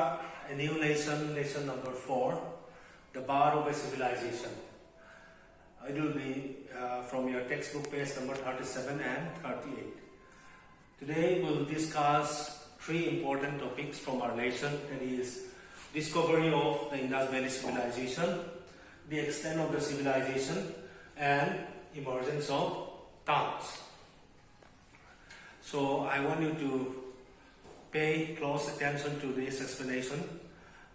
start a new lesson, lesson number 4, the bar of a civilization. It will be from your textbook page number 37 and 38. Today we will discuss 3 important topics from our lesson, that is discovery of the Indus Valley civilization, the extent of the civilization, and emergence of towns. So I want you to pay close attention to this explanation,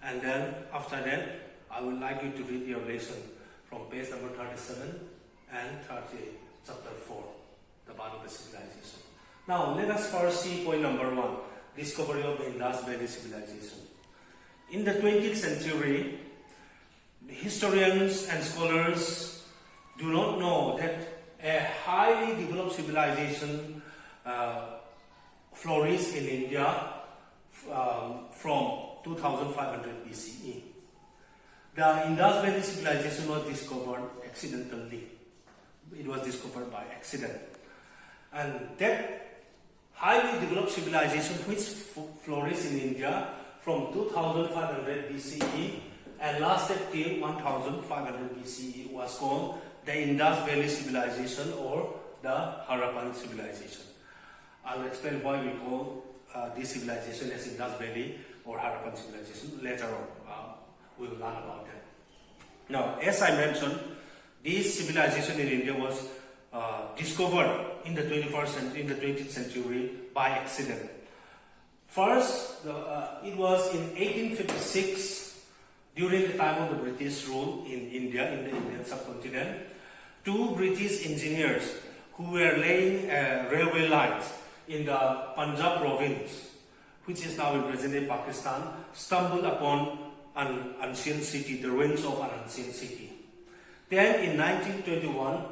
and then after that I would like you to read your lesson from page number 37 and 38, chapter 4, the bar of the civilization. Now let us first see point number 1, discovery of the Indus Valley civilization. In the 20th century, historians and scholars do not know that a highly developed civilization flourished in India from 2500 BCE. The Indus Valley civilization was discovered accidentally. It was discovered by accident. And that highly developed civilization which flourished in India from 2500 BCE and lasted till 1500 BCE was called the Indus Valley civilization or the Harappan civilization. I'll explain why we call this civilization as Indus Valley or Harappan civilization later on. We will learn about that. Now, as I mentioned, this civilization in India was discovered in the 20th century by accident. First, it was in 1856, during the time of the British rule in India, in the Indian subcontinent. 2 British engineers who were laying railway lines in the Punjab province, which is now in present-day Pakistan, stumbled upon an ancient city, the ruins of an ancient city. Then in 1921,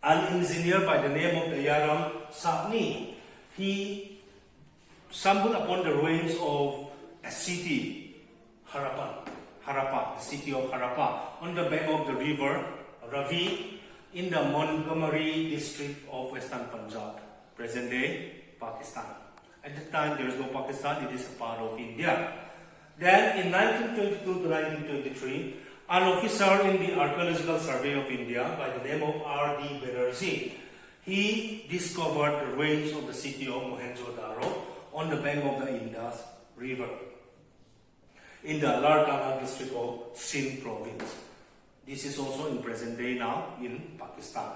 an engineer by the name of Dayaram Sapni, he stumbled upon the ruins of a city, Harappa, the city of Harappa, on the bank of the river Ravi in the Montgomery district of Western Punjab, present-day Pakistan. At the time there is no Pakistan, it is a part of India. Then in 1922 to 1923, an officer in the Archaeological Survey of India by the name of R.D. Banerjee, he discovered the ruins of the city of Mohenjo-daro on the bank of the Indus River in the Larkana district of Sindh province. This is also in present day now in Pakistan.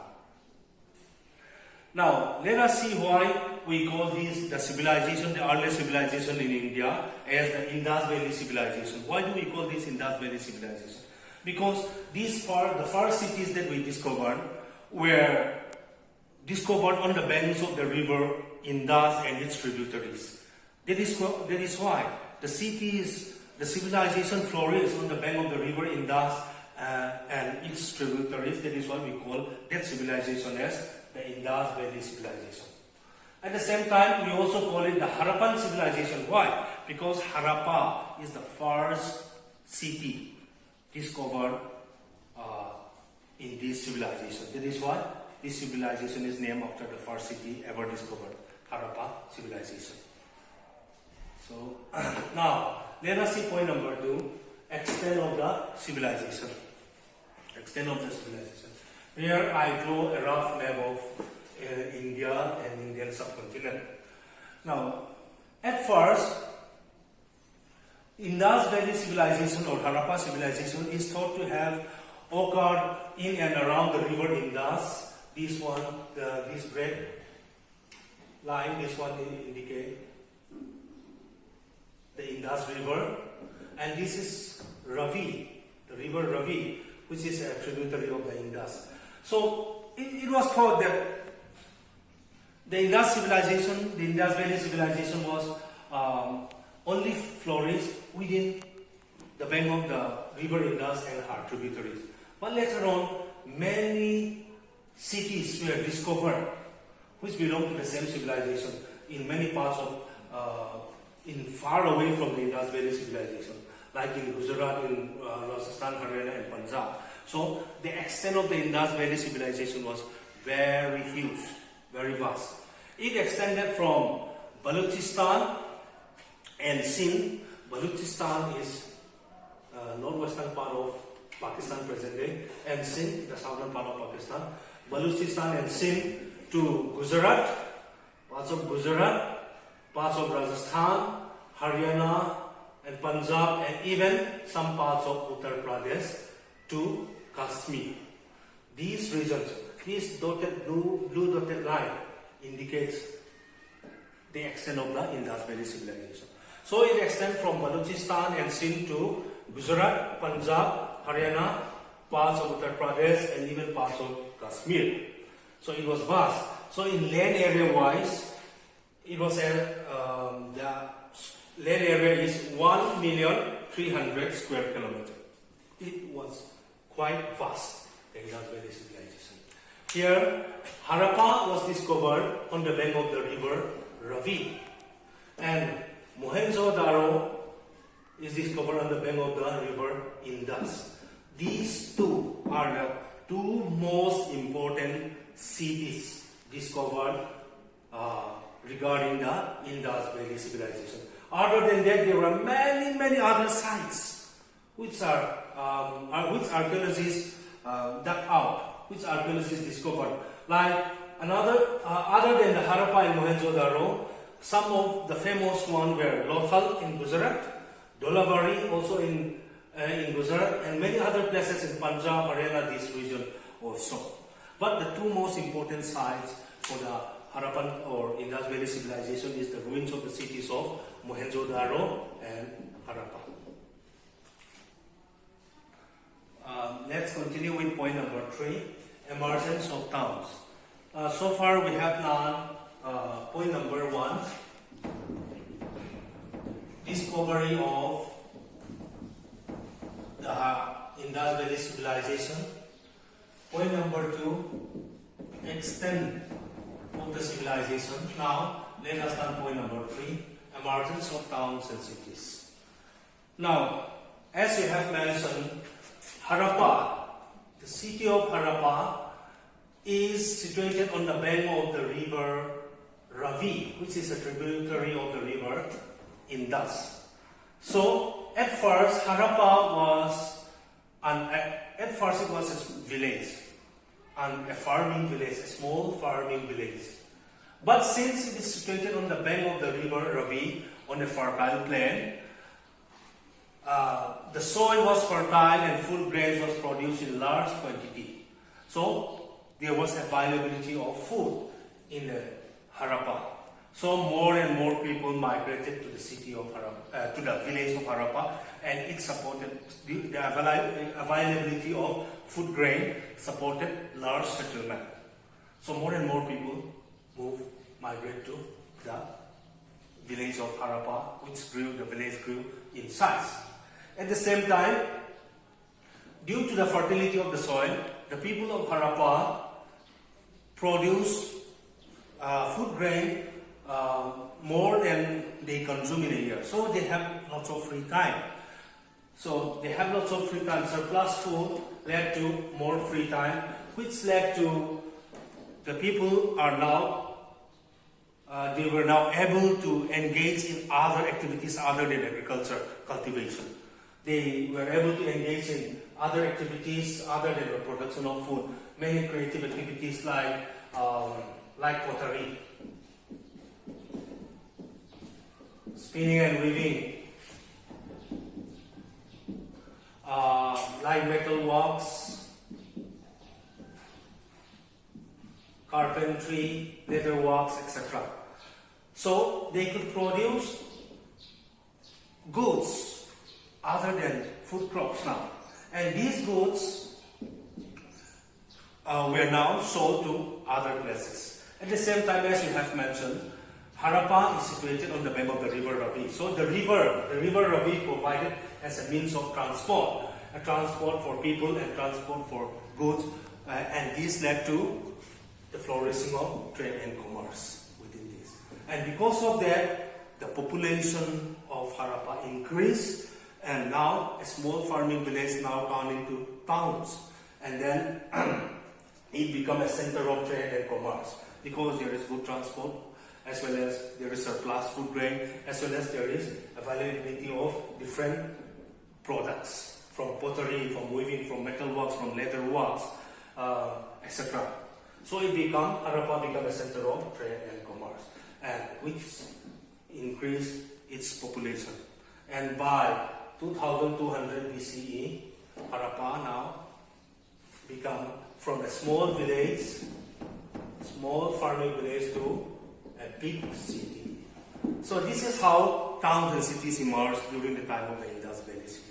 Now, let us see why we call this the civilization, the earliest civilization in India, as the Indus Valley civilization. Why do we call this Indus Valley civilization? Because the first cities that we discovered were discovered on the banks of the river Indus and its tributaries. That is why the civilization flourished on the bank of the river Indus and its tributaries. That is why we call that civilization as the Indus Valley civilization. At the same time, we also call it the Harappan civilization. Why? Because Harappa is the first city discovered in this civilization. That is why this civilization is named after the first city ever discovered, Harappa civilization. So now let us see point number 2, extent of the civilization. Extent of the civilization. Here I draw a rough map of India and Indian subcontinent. Now, at first, Indus Valley civilization or Harappa civilization is thought to have occurred in and around the river Indus. This one, this red line, this one indicate the Indus River, and this is Ravi, the river Ravi, which is a tributary of the Indus. So it was thought that the Indus civilization, the Indus Valley civilization was only flourished within the bank of the river Indus and her tributaries. But later on, many cities were discovered which belong to the same civilization in many parts of, in far away from the Indus Valley civilization, like in Gujarat, in Rajasthan, Haryana and Punjab. So the extent of the Indus Valley civilization was very huge, very vast. It extended from Balochistan and Sindh Balochistan is northwestern part of Pakistan present day, and Sindh, the southern part of Pakistan. Balochistan and Sindh to Gujarat, parts of Rajasthan, Haryana and Punjab, and even some parts of Uttar Pradesh to Kashmir. These regions, this dotted blue dotted line indicates the extent of the Indus Valley civilization. So it extends from Balochistan and Sindh to Gujarat, Punjab, Haryana, parts of Uttar Pradesh, and even parts of Kashmir. So it was vast. So in land area wise, it was the land area is 1,300,000 square kilometers. It was quite vast, the Indus Valley civilization. Here, Harappa was discovered on the bank of the river Ravi, and Mohenjo-daro is discovered on the bank of the river Indus. These two are the two most important cities discovered regarding the Indus Valley civilization. Other than that, there were many other sites which archaeologists dug out, which archaeologists discovered. Like other than the Harappa and Mohenjo-daro, some of the famous ones were Lothal in Gujarat, Dholaviri also in Gujarat, and many other places in Punjab, Haryana, this region also. But the two most important sites for the Harappan or Indus Valley civilization is the ruins of the cities of Mohenjo-daro and Harappa. Let's continue with point number 3, emergence of towns. So far we have done point number 1, discovery of the Indus Valley civilization. Point number 2, extent of the civilization. Now let us learn point number 3, emergence of towns and cities. Now, as you have mentioned, Harappa, the city of Harappa is situated on the bank of the river Ravi, which is a tributary of the river Indus. So at first Harappa was it was a village, and a farming village, a small farming village. But since it is situated on the bank of the river Ravi on a fertile plain, the soil was fertile and food grains was produced in large quantity. So there was availability of food in the Harappa. So more and more people migrated to the city of Harappa, to the village of Harappa, and it supported the availability of food grain supported large settlement. So more and more people migrate to the village of Harappa, the village grew in size. At the same time, due to the fertility of the soil, the people of Harappa produce food grain more than they consume in a year. So they have lots of free time. Surplus food led to more free time, which led to the people are now they were now able to engage in other activities other than agriculture, cultivation. They were able to engage in other activities other than the production of food. Many creative activities like pottery, spinning and weaving, like metal works, carpentry, leather works, etc. So they could produce goods other than food crops now. And these goods were now sold to other places. At the same time, as you have mentioned, Harappa is situated on the bank of the river Ravi. So the river Ravi provided as a means of transport, a transport for people and transport for goods, and this led to the flourishing of trade and commerce within this. And because of that, the population of Harappa increased, and now a small farming village now turned into towns, and then it became a center of trade and commerce because there is good transport as well as there is surplus food grain, as well as there is availability of different products from pottery, from weaving, from metal works, from leather works, etc. So Harappa became a center of trade and commerce, and which increased its population. And by 2200 BCE, Harappa now become from a small village, small farming village, to a big city. So this is how towns and cities emerged during the time of the Indus Valley civilization.